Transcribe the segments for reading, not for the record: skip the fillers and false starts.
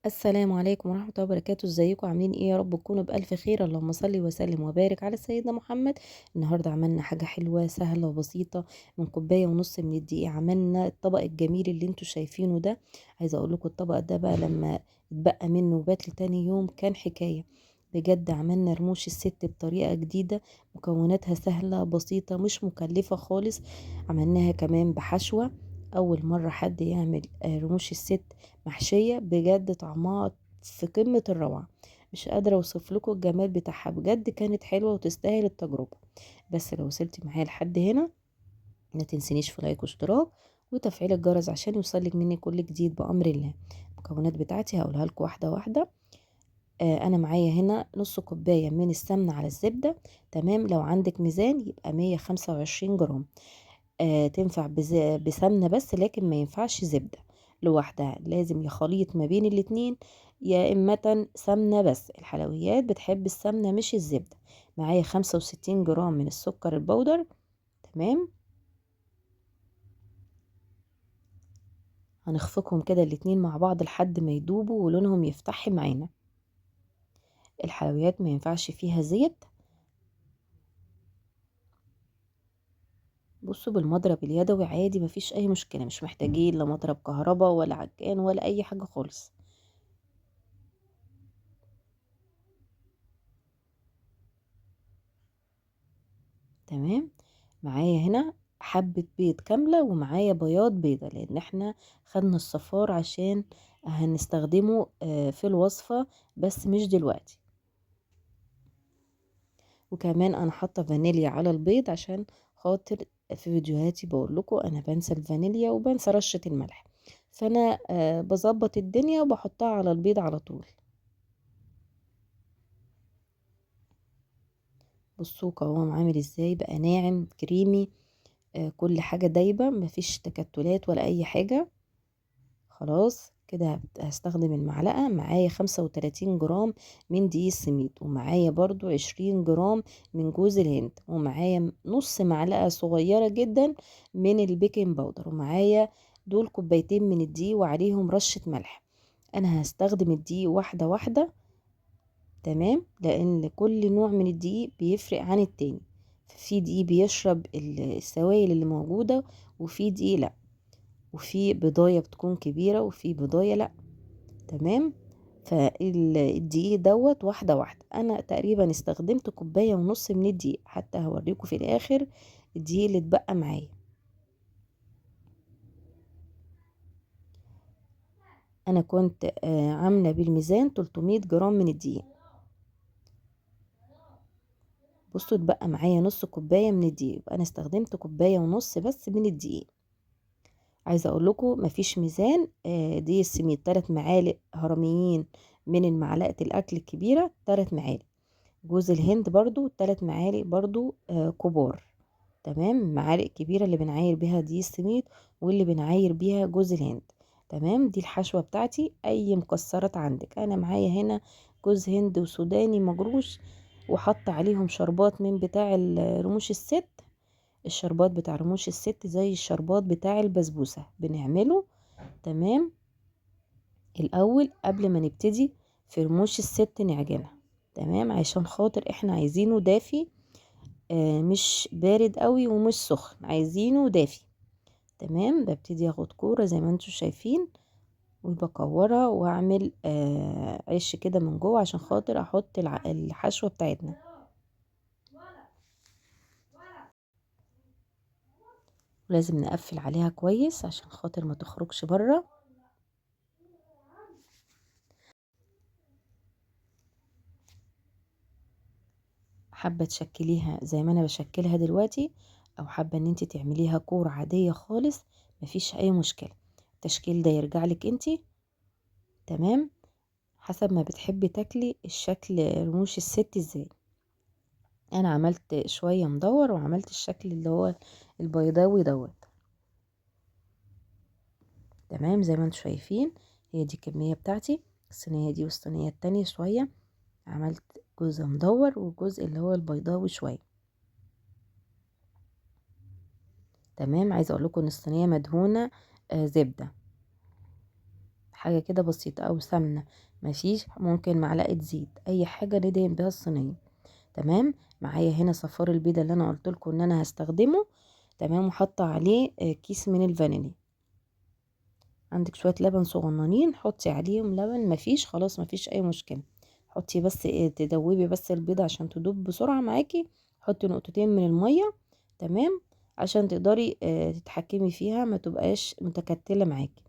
السلام عليكم ورحمة الله وبركاته. ازيكم عاملين ايه؟ يا رب تكونوا بألف خير. اللهم صل وسلم وبارك على سيدنا محمد. النهاردة عملنا حاجة حلوة سهلة وبسيطة. من كوباية ونص من الدقيق عملنا الطبق الجميل اللي انتوا شايفينه ده. عايزة اقول لكم الطبق ده بقى لما اتبقى منه وبات لتاني يوم كان حكاية. بجد عملنا رموش الست بطريقة جديدة، مكوناتها سهلة بسيطة مش مكلفة خالص. عملناها كمان بحشوة. أول مرة حد يعمل رموش الست محشية، بجد طعمها في قمة الروعة. مش قادرة اوصف لكم الجمال بتاعها، بجد كانت حلوة وتستاهل التجربة. بس لو وصلتي معايا لحد هنا ما تنسينيش في لايك واشتراك وتفعيل الجرس عشان يوصلك مني كل جديد بأمر الله. المكونات بتاعتي هقولها لكم واحدة واحدة. انا معايا هنا نص كوباية من السمنة على الزبدة. تمام، لو عندك ميزان يبقى 125 جرام. تنفع بسمنة بس، لكن ما ينفعش زبدة لوحدها، لازم يا خليط ما بين الاتنين يا إما سمنة بس. الحلويات بتحب السمنة مش الزبدة. معايا 65 جرام من السكر البودر. تمام، هنخفقهم كده الاتنين مع بعض لحد ما يدوبوا ولونهم يفتح معانا. الحلويات ما ينفعش فيها زيت. بصوا بالمضرب اليدوي عادي، مفيش اي مشكلة، مش محتاجين لا مضرب كهرباء ولا عجان ولا اي حاجة خالص. تمام، معايا هنا حبة بيض كاملة ومعايا بياض بيضة، لان احنا خدنا الصفار عشان هنستخدمه في الوصفة، بس مش دلوقتي. وكمان انا حاطة فانيليا على البيض عشان خاطر في فيديوهاتي بقول لكم انا بنسى الفانيليا وبنسى رشة الملح، فانا بظبط الدنيا وبحطها على البيض على طول. بصوا قوام عامل ازاي، بقى ناعم كريمي. كل حاجة دايبة، مفيش تكتلات ولا اي حاجة. خلاص كده هستخدم المعلقة. معايا 35 جرام من دقيق السميد، ومعايا برضو 20 جرام من جوز الهند، ومعايا نص معلقة صغيرة جدا من البيكنج باودر، ومعايا دول كوبايتين من الدقيق وعليهم رشة ملح. انا هستخدم الدقيق واحدة واحدة. تمام، لان كل نوع من الدقيق بيفرق عن التاني. في دقيق بيشرب السوائل اللي موجودة، وفي دقيق لا، وفي بضاية بتكون كبيرة وفي بضاية لا. تمام، فالدقيق دوت واحدة واحدة. انا تقريبا استخدمت كوباية ونص من الدقيق، حتى هوريكم في الاخر الدقيق اللي اتبقى معايا. انا كنت عاملة بالميزان 300 جرام من الدقيق. بصوا اتبقى معايا نص كوباية من الدقيق، يبقى انا استخدمت كوباية ونص بس من الدقيق. عايزه اقول لكم مفيش ميزان. دي السميد 3 معالق هرميين من المعلقه الاكل الكبيره، 3 معالق. جوز الهند برضو 3 معالق برضو كبار. تمام، معالق كبيره اللي بنعاير بيها دي السميد، واللي بنعاير بيها جوز الهند. تمام، دي الحشوه بتاعتي. اي مكسرات عندك، انا معايا هنا جوز هند وسوداني مجروش، وحط عليهم شربات من بتاع رموش الست. الشربات بتاع رموش الست زي الشربات بتاع البسبوسة بنعمله. تمام، الأول قبل ما نبتدي في رموش الست نعجنها. تمام، عشان خاطر احنا عايزينه دافي، مش بارد قوي ومش سخن، عايزينه دافي. تمام، ببتدي اخد كورة زي ما انتم شايفين، وبكورها واعمل عش كده من جوه عشان خاطر احط الحشوة بتاعتنا. ولازم نقفل عليها كويس عشان خاطر ما تخرجش بره. حابة تشكليها زي ما انا بشكلها دلوقتي، او حابة ان انت تعمليها كورة عادية خالص، مفيش اي مشكلة. التشكيل ده يرجع لك انت. تمام، حسب ما بتحبي تاكلي الشكل رموش الست ازاي. انا عملت شوية مدور وعملت الشكل اللي هو البيضاوي دوت. تمام، زي ما انتم شايفين هي دي الكمية بتاعتي. الصينية دي والصينية التانية شوية، عملت جزء مدور وجزء اللي هو البيضاوي شوية. تمام، عايزه اقول لكم ان الصينيه مدهونه زبده. حاجة كده بسيطة، او سمنة، مفيش ممكن معلقة زيت، اي حاجة ندهن بيها الصينية. تمام. معايا هنا صفار البيضة اللي انا قلت لكم ان انا هستخدمه. تمام. وحاطه عليه كيس من الفانيليا. عندك شوية لبن صغننين حطي عليهم لبن، مفيش خلاص مفيش اي مشكلة. حطي بس تدوبي بس البيضة عشان تدوب بسرعة معاكي. حطي نقطتين من المية. تمام. عشان تقدري تتحكمي فيها ما تبقاش متكتلة معاكي.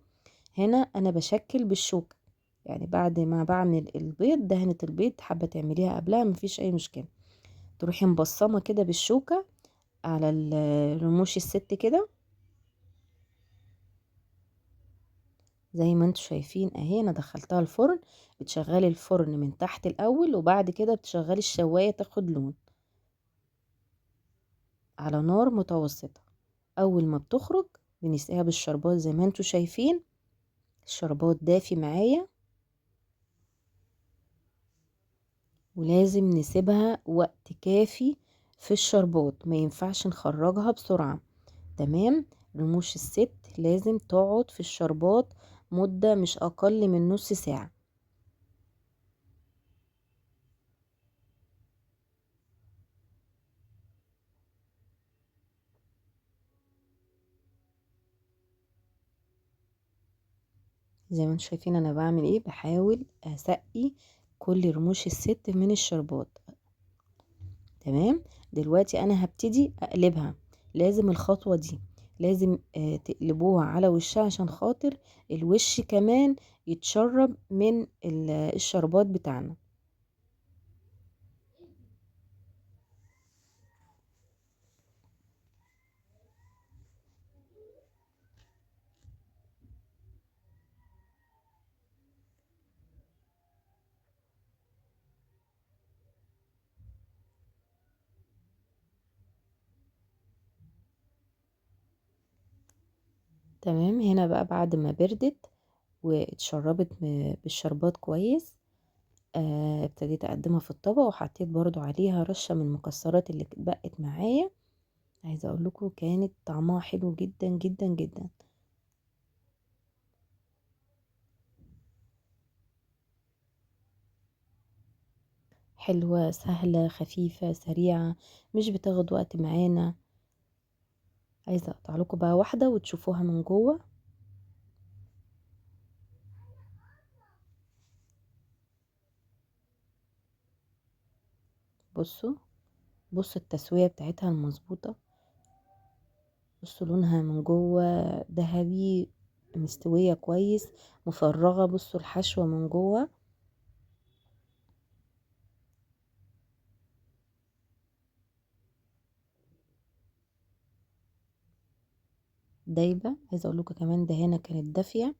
هنا انا بشكل بالشوكة، يعني بعد ما بعمل البيض، دهنة البيض حابة تعمليها قبلها مفيش اي مشكلة. تروحي مبصمة كده بالشوكة على رموش الست كده، زي ما انتوا شايفين اهي. انا دخلتها الفرن. بتشغلي الفرن من تحت الاول، وبعد كده بتشغلي الشواية تاخد لون على نار متوسطة. اول ما بتخرج بنسقيها بالشربات زي ما انتوا شايفين. الشربات دافي معايا، ولازم نسيبها وقت كافي في الشربات، ما ينفعش نخرجها بسرعة. تمام. رموش الست لازم تقعد في الشربات مدة مش اقل من نص ساعة. زي ما انتم شايفين انا بعمل ايه، بحاول اسقي كل رموش الست من الشربات. تمام. دلوقتي انا هبتدي اقلبها. لازم الخطوة دي لازم تقلبوها على وشها عشان خاطر الوش كمان يتشرب من الشربات بتاعنا. تمام. هنا بقى بعد ما بردت واتشربت بالشربات كويس، ابتديت اقدمها في الطبق، وحطيت برضو عليها رشة من المكسرات اللي بقت معايا. عايزة اقول لكم كانت طعمها حلو جدا جدا جدا. حلوة سهلة خفيفة سريعة، مش بتاخد وقت معانا. عايزة اقطع لكم بقى واحدة وتشوفوها من جوه. بصوا، بصوا التسوية بتاعتها المظبوطة. بصوا لونها من جوه ذهبي، مستوية كويس، مفرغة. بصوا الحشوة من جوه دايبة. عايزة اقول لكم كمان دهانة كانت دافية.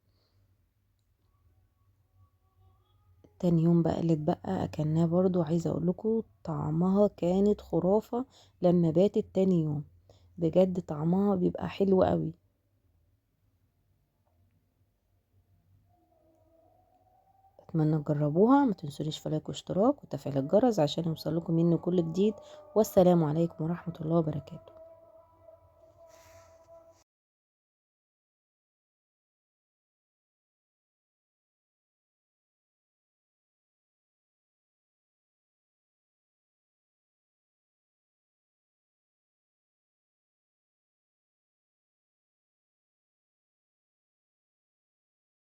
تاني يوم بقى اللي اتبقى اكلناه برضو. عايزة اقول لكم طعمها كانت خرافة لما باتت تاني يوم. بجد طعمها بيبقى حلو قوي. اتمنى تجربوها. ما تنسونيش في لايك واشتراك وتفعيل الجرس عشان يوصلكم مني كل جديد. والسلام عليكم ورحمة الله وبركاته.